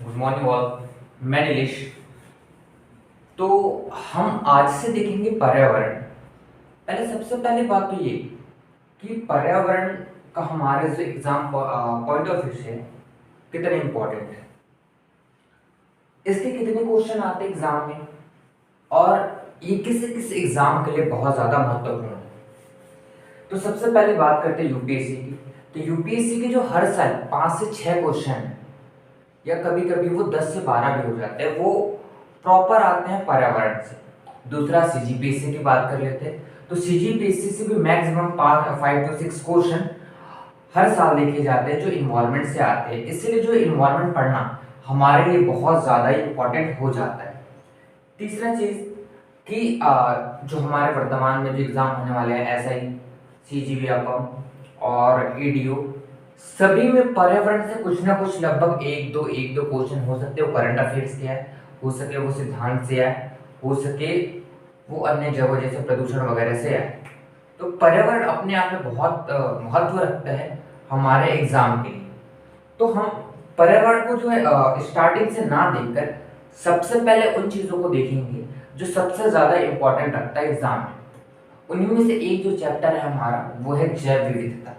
Good morning all. मैं नीलेश। तो हम आज से देखेंगे पर्यावरण। पहले सबसे पहले बात तो ये कि पर्यावरण का हमारे जो एग्जाम पॉइंट ऑफ व्यू से कितना इम्पोर्टेंट है, इसके कितने क्वेश्चन आते हैं एग्जाम में, और ये किस किस एग्जाम के लिए बहुत ज़्यादा महत्वपूर्ण है। तो सबसे पहले बात करते हैं यूपीएससी की। तो यूपीएससी के जो हर साल 5 से 6 क्वेश्चन है, या कभी कभी वो 10 से 12 भी हो जाते हैं, वो प्रॉपर आते हैं पर्यावरण से। दूसरा सीजीपीएससी की बात कर लेते हैं। तो सीजीपीएससी से भी मैक्सिमम 5 to 6 क्वेश्चन हर साल देखे जाते हैं जो इन्वायरमेंट से आते हैं। इसलिए जो इन्वायरमेंट पढ़ना हमारे लिए बहुत ज़्यादा इम्पोर्टेंट हो जाता है। तीसरा चीज़ कि जो हमारे वर्तमान में जो एग्ज़ाम होने वाले हैं, एसआई, सीजीव्यापम और ईडीओ, सभी में पर्यावरण से कुछ ना कुछ लगभग एक दो क्वेश्चन हो सकते हैं। वो करंट अफेयर्स के है, हो सके वो सिद्धांत से है, हो सके वो अन्य जगह जैसे प्रदूषण वगैरह से है। तो पर्यावरण अपने आप में बहुत महत्व रखता है हमारे एग्जाम के लिए। तो हम पर्यावरण को जो है स्टार्टिंग से ना देखकर सबसे पहले उन चीज़ों को देखेंगे जो सबसे ज़्यादा इम्पोर्टेंट रखता है एग्जाम में। उन्हीं में से एक जो चैप्टर है हमारा, वो है जैव विविधता।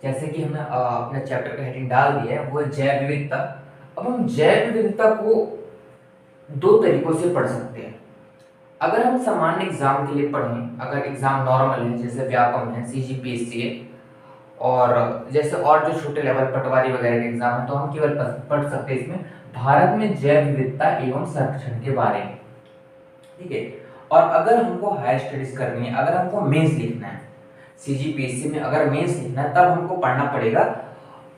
जैसे कि हमने अपने चैप्टर का हेडिंग डाल दिया है, वो है जैव विविधता। अब हम जैव विविधता को दो तरीकों से पढ़ सकते हैं। अगर हम सामान्य एग्जाम के लिए पढ़ें, अगर एग्जाम नॉर्मल है जैसे व्यापम है, सीजीपीएससी है, और जैसे और जो छोटे लेवल पटवारी वगैरह के एग्जाम है, तो हम केवल पढ़ सकते हैं इसमें भारत में जैव विविधता एवं संरक्षण के बारे में। ठीक है। और अगर हमको हायर स्टडीज करनी है, अगर हमको मेंस लिखना है सीजीपीएससी में, अगर मेंस लिखना है, तब हमको पढ़ना पड़ेगा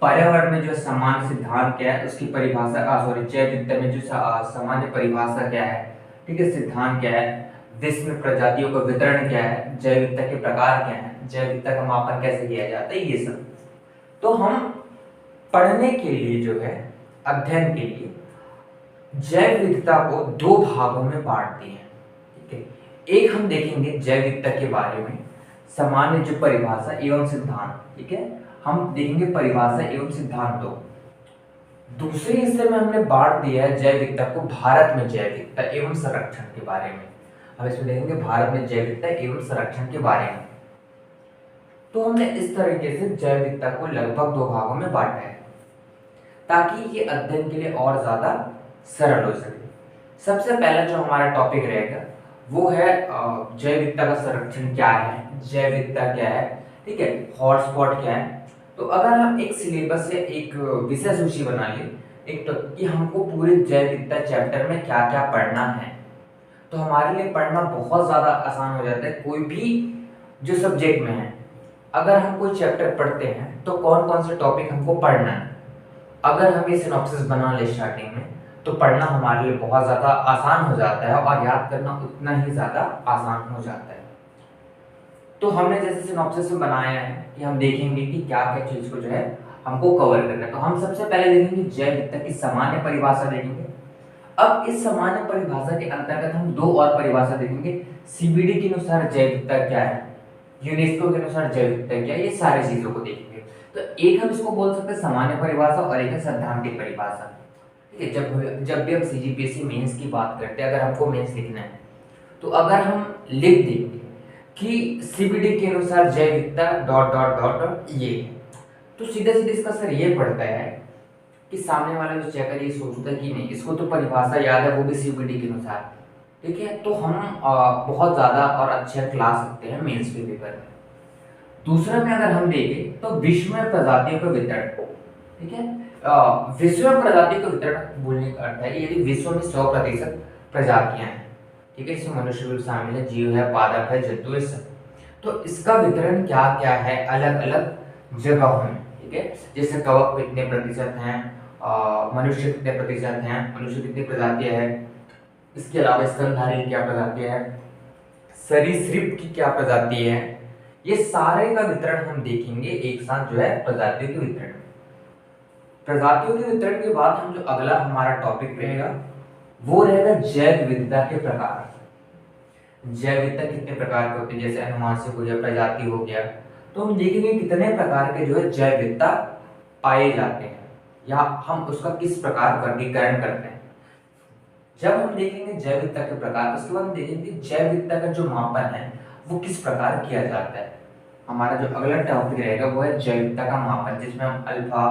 पर्यावरण में जो सामान्य सिद्धांत क्या है उसकी परिभाषा, जैव विविधता में जो सामान्य परिभाषा क्या है, ठीक है, सिद्धांत क्या है, विश्व में प्रजातियों का वितरण क्या है, जैव विविधता के प्रकार क्या है, जैव विविधता का मापन कैसे किया जाता है, ये सब। तो हम पढ़ने के लिए जो है, अध्ययन के लिए जैव विविधता को दो भागों में बांटते हैं। ठीक है। एक हम देखेंगे जैव विविधता के बारे में सामान्य जो परिभाषा एवं सिद्धांत, ठीक है, हम देखेंगे परिभाषा एवं सिद्धांतों। दूसरे हिस्से में हमने बांट दिया है जैव विविधता को भारत में जैव विविधता एवं संरक्षण के बारे में। हम इसमें देखेंगे भारत में जैव विविधता एवं संरक्षण के बारे में। तो हमने इस तरीके से जैव विविधता को लगभग दो भागों में बांटा है, ताकि ये अध्ययन के लिए और ज्यादा सरल हो सके। सबसे पहला जो हमारा टॉपिक रहेगा वो है जैव विविधता का संरक्षण क्या है, जैव विविधता क्या है, ठीक है, हॉटस्पॉट क्या है। तो अगर हम एक सिलेबस से एक विषय सूची बना ले, एक तो कि हमको पूरे जैव विविधता चैप्टर में क्या क्या पढ़ना है, तो हमारे लिए पढ़ना बहुत ज़्यादा आसान हो जाता है। कोई भी जो सब्जेक्ट में है, अगर हम कोई चैप्टर पढ़ते हैं तो कौन कौन से टॉपिक हमको पढ़ना है, अगर हम ये सिनॉप्सिस बना ले स्टार्टिंग में, तो पढ़ना हमारे लिए बहुत ज़्यादा आसान हो जाता है और याद करना उतना ही ज़्यादा आसान हो जाता है। तो हमने जैसे सिनॉप्सिस में बनाया है कि हम देखेंगे कि क्या क्या चीज़ को जो है हमको कवर करना है। तो हम सबसे पहले देखेंगे जैव विविधता की सामान्य परिभाषा देखेंगे। अब इस सामान्य परिभाषा के अंतर्गत हम दो और परिभाषा देखेंगे। सीबीडी के अनुसार जैव विविधता क्या है, यूनेस्को के अनुसार जैव विविधता क्या है, ये सारी चीज़ों को देखेंगे। तो एक हम इसको बोल सकते हैं सामान्य परिभाषा और एक है सैद्धांतिक परिभाषा। ठीक है। जब भी हम सीजीपीएससी मेंस की बात करते हैं, अगर हमको मेंस लिखना है, तो अगर हम लिख देंगे कि सीबीडी के अनुसार जैव विविधता डॉट डॉट डॉट डॉट ये, तो सीधा सीधा इसका असर ये पड़ता है कि सामने वाला जो चेकर ये सोचता है कि नहीं, इसको तो परिभाषा याद है, वो भी सीबीडी के अनुसार। ठीक है। तो हम बहुत ज़्यादा और अच्छे क्लास सकते हैं मेंस के पेपर में। दूसरा में अगर हम देखें तो विश्व में प्रजातियों का वितरण, ठीक है, विश्व में प्रजातियों का वितरण बोलने का अर्थ है यदि विश्व में 100% प्रजातियां हैं, ठीक है, इसमें मनुष्य भी शामिल है, जीव है, पादप है, जंतु है, सब। तो इसका वितरण क्या क्या है अलग अलग जगहों में, ठीक है, जैसे कवक कितने प्रतिशत हैं, मनुष्य कितने प्रतिशत हैं, मनुष्य कितनी प्रजातियां हैं, इसके अलावा स्तनधारी की क्या प्रजातियां हैं, सरीसृप की क्या प्रजाति है, ये सारे का वितरण हम देखेंगे एक साथ जो है प्रजातियों के वितरण। प्रजातियों के वितरण के बाद हम जो अगला हमारा टॉपिक रहेगा वो रहेगा जैव विविधता के प्रकार। जैव विविधता कितने प्रकार के होते हैं, जैसे अनुवांशिक हो गया, प्रजाति हो गया। तो हम देखेंगे कितने प्रकार के जो है जैव विविधता पाए जाते हैं। या हम उसका किस प्रकार वर्गीकरण करते हैं। जब हम देखेंगे जैव विविधता के प्रकार, उसके बाद हम देखेंगे जैव विविधता का जो मापन है वो किस प्रकार किया जाता है। हमारा जो अगला टॉपिक रहेगा वो है जैव विविधता का मापन, जिसमें हम अल्फा,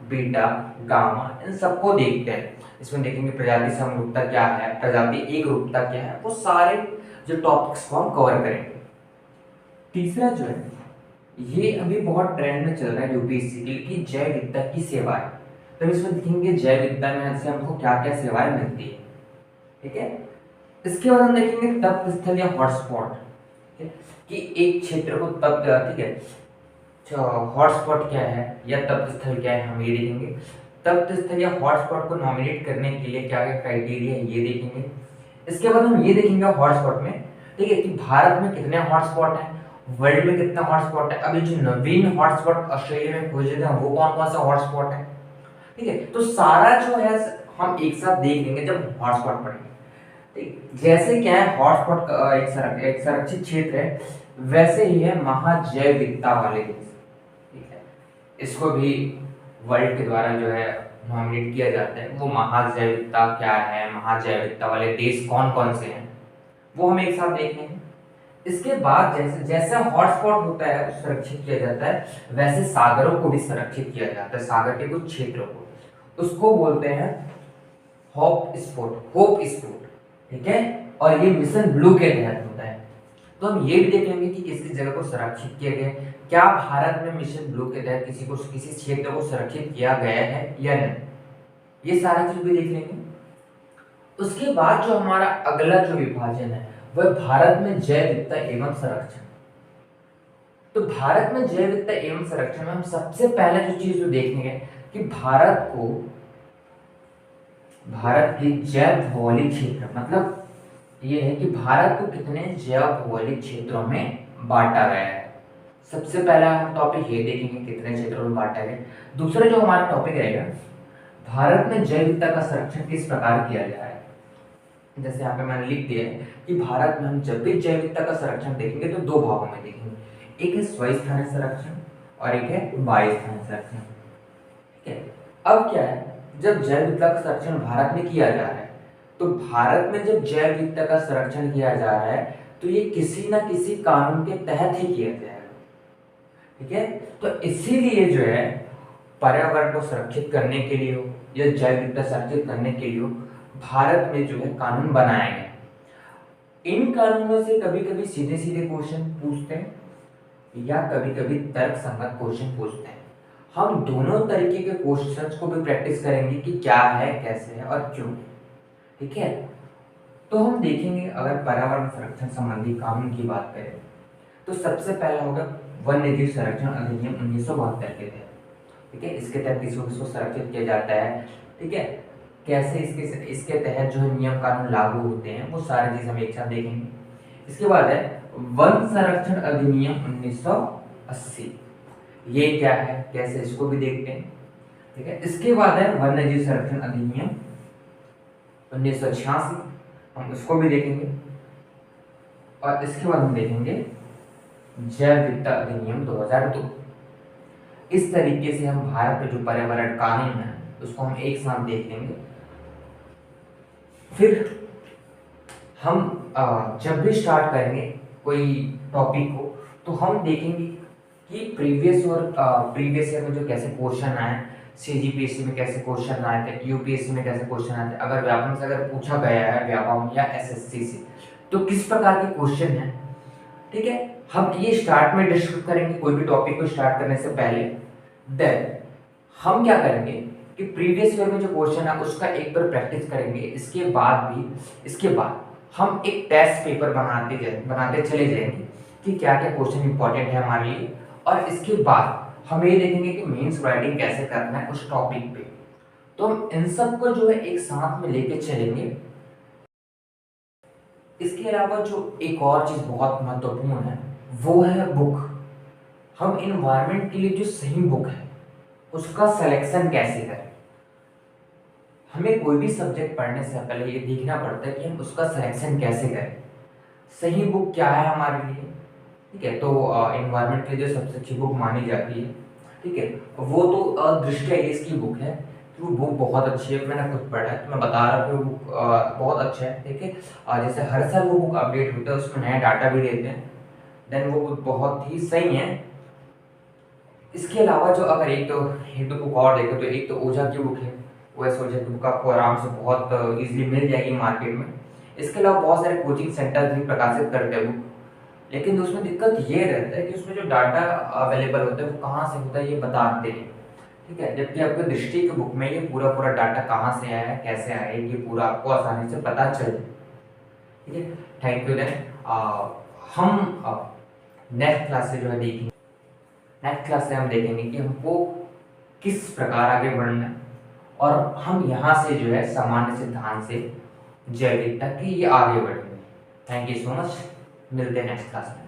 बीटा, गामा इन सबको देखते हैं। इसमें देखेंगे प्रजाति समरूपता क्या है, प्रजाति एकरूपता क्या है, वो सारे जो टॉपिक्स को हम कवर करेंगे। तीसरा जो है ये अभी बहुत ट्रेंड में चल रहा है यूपीएससी के लिए कि जैव विविधता की सेवाएं। तो इसमें देखेंगे जैव विविधता में से हमको क्या क्या सेवाएं मिलती है, ठीक है। इसके बाद हम देखेंगे तप्त स्थल या हॉटस्पॉट, कि एक क्षेत्र को तप्त, ठीक है, हॉटस्पॉट क्या है या तप्त स्थल क्या है हम ये देखेंगे। तप्त स्थल या हॉटस्पॉट को नॉमिनेट करने के लिए क्या क्या क्राइटेरिया है ये देखेंगे। इसके बाद हम ये देखेंगे हॉटस्पॉट में, ठीक है, कि भारत में कितने हॉटस्पॉट हैं, वर्ल्ड में कितना हॉटस्पॉट है, अभी जो नवीन हॉटस्पॉट ऑस्ट्रेलिया में खोजे थे वो कौन कौन सा हॉटस्पॉट है, ठीक है। तो सारा जो है हम एक साथ देख लेंगे जब हॉटस्पॉट पढ़ेंगे। जैसे क्या है हॉटस्पॉट एक संरक्षित क्षेत्र है, वैसे ही है महाजैव विविधता वाले देश, ठीक है। इसको भी वर्ल्ड के द्वारा जो है नॉमिनेट किया जाता है। वो महाजैव विविधता क्या है, महाजैव विविधता वाले देश कौन कौन से हैं, वो हम एक साथ देखेंगे। इसके बाद जैसे जैसे हॉटस्पॉट होता है संरक्षित किया जाता है, वैसे सागरों को भी संरक्षित किया जाता है। सागर के कुछ क्षेत्रों को, उसको बोलते हैं होप स्पॉट, ठीक है। और ये मिशन ब्लू के तहत होता है। तो हम ये भी देखेंगे कि किस किस जगह को संरक्षित किया गया है, क्या भारत में मिशन ब्लू के तहत किसी क्षेत्र को संरक्षित किया गया है या नहीं, ये सारा चीज भी देख लेंगे। उसके बाद जो हमारा अगला जो विभाजन है वह भारत में जैव विविधता एवं संरक्षण। तो भारत में जैव विविधता एवं संरक्षण में हम सबसे पहले जो चीज जो देखेंगे कि भारत के जैव भौगोलिक क्षेत्र, मतलब ये है कि भारत को कितने जैव भौगोलिक क्षेत्रों में बांटा गया है। सबसे पहला हम टॉपिक ये देखेंगे कितने क्षेत्रों में बांटा गया। दूसरा जो हमारा टॉपिक रहेगा भारत में जैव विविधता का संरक्षण किस प्रकार किया जा रहा है। जैसे यहाँ पे मैंने लिख दिया है कि भारत में हम जब भी जैव विविधता का संरक्षण देखेंगे तो दो भागों में देखेंगे, एक है स्वस्थानीय संरक्षण और एक है बाह्यस्थानीय संरक्षण, ठीक है। अब क्या है, जब जैव विविधता का संरक्षण भारत में किया जा रहा है, तो भारत में जब जैव विविधता का संरक्षण किया जा रहा है तो ये किसी न किसी कानून के तहत ही किया जाएगा, ठीक है। तो इसीलिए जो है पर्यावरण को सुरक्षित करने के लिए हो या जैव विविधता संरक्षित करने के लिए हो, भारत में जो है कानून बनाए गए। इन कानूनों से कभी कभी सीधे सीधे क्वेश्चन पूछते हैं या कभी कभी तर्क संगत क्वेश्चन पूछते हैं। हम दोनों तरीके के क्वेश्चंस को भी प्रैक्टिस करेंगे कि क्या है, कैसे है और क्यों, ठीक है। तो हम देखेंगे अगर पर्यावरण संरक्षण संबंधी कानून की बात करें तो सबसे पहला होगा वन्य जीव संरक्षण अधिनियम 1972 के तहत, ठीक है। इसके तहत किसको संरक्षित किया जाता है, ठीक है, कैसे इसके तहत जो नियम कानून लागू होते हैं वो सारी चीज हम एक साथ देखेंगे। इसके बाद है वन संरक्षण अधिनियम 1980, ये क्या है, कैसे, इसको भी देखते हैं, ठीक है। इसके बाद है वन्य जीव संरक्षण अधिनियम 1986, हम उसको भी देखेंगे। और इसके बाद हम देखेंगे जैव विविधता अधिनियम 2002। इस तरीके से हम भारत में जो पर्यावरण कानून है उसको हम एक साथ देख लेंगे। फिर हम जब भी स्टार्ट करेंगे कोई टॉपिक को तो हम देखेंगे कि प्रीवियस ईयर में जो कैसे क्वेश्चन आए, सीजीपीएससी में कैसे क्वेश्चन आए थे, यूपीएससी में कैसे क्वेश्चन आए थे, अगर व्यापम से अगर पूछा गया है व्यापम या एसएससी से तो किस प्रकार के क्वेश्चन है, ठीक है। हम ये स्टार्ट में डिस्कस करेंगे कोई भी टॉपिक को स्टार्ट करने से पहले। देन हम क्या करेंगे कि प्रीवियस ईयर में जो क्वेश्चन है उसका एक बार प्रैक्टिस करेंगे। इसके बाद हम एक टेस्ट पेपर बनाते चले जाएंगे कि क्या क्या क्वेश्चन इंपॉर्टेंट है हमारे लिए, और इसके बाद हम ये देखेंगे कि मेंस राइटिंग कैसे करना है उस टॉपिक पे। तो हम इन सब को जो है एक साथ में लेके चलेंगे। इसके अलावा जो एक और चीज बहुत महत्वपूर्ण है वो है बुक। हम इन्वायरमेंट के लिए जो सही बुक है उसका सिलेक्शन कैसे करें। हमें कोई भी सब्जेक्ट पढ़ने से पहले ये देखना पड़ता है कि हम उसका सिलेक्शन कैसे करें, सही बुक क्या है हमारे लिए, ठीक है। तो इन्वायरमेंट के लिए जो सबसे अच्छी बुक मानी जाती है, ठीक है, वो तो दृष्टि आईएएस की बुक है, वो बुक बहुत अच्छी है, मैंने खुद पढ़ा है तो मैं बता रहा हूँ। बुक बहुत अच्छा है। देखिए जैसे हर साल वो बुक अपडेट होता है, उसमें नया डाटा भी देते हैं। देन वो बुक बहुत ही सही है। इसके अलावा जो अगर एक दो बुक और देखें तो एक तो ओझा की बुक है। ओएस ओझा की बुक आपको आराम से बहुत इजीली मिल जाएगी मार्केट में। इसके अलावा बहुत सारे कोचिंग सेंटर्स भी प्रकाशित करते हैं बुक, लेकिन उसमें दिक्कत ये रहता है कि उसमें जो डाटा अवेलेबल होता है वो कहाँ से होता है ये बताते हैं। ठीक है, जबकि आपको दृष्टि की बुक में ये पूरा पूरा डाटा कहाँ से आया है, कैसे आया है, ये पूरा आपको आसानी से पता चल जाए। ठीक है, थैंक यू। देन हम नेक्स्ट क्लास से जो है देखेंगे, नेक्स्ट क्लास से हम देखेंगे कि हमको किस प्रकार आगे बढ़ना है, और हम यहाँ से जो है सामान्य सिद्धांत से जैविकता की ये आगे बढ़ेंगे। थैंक यू सो मच, मिलते हैं नेक्स्ट क्लास में।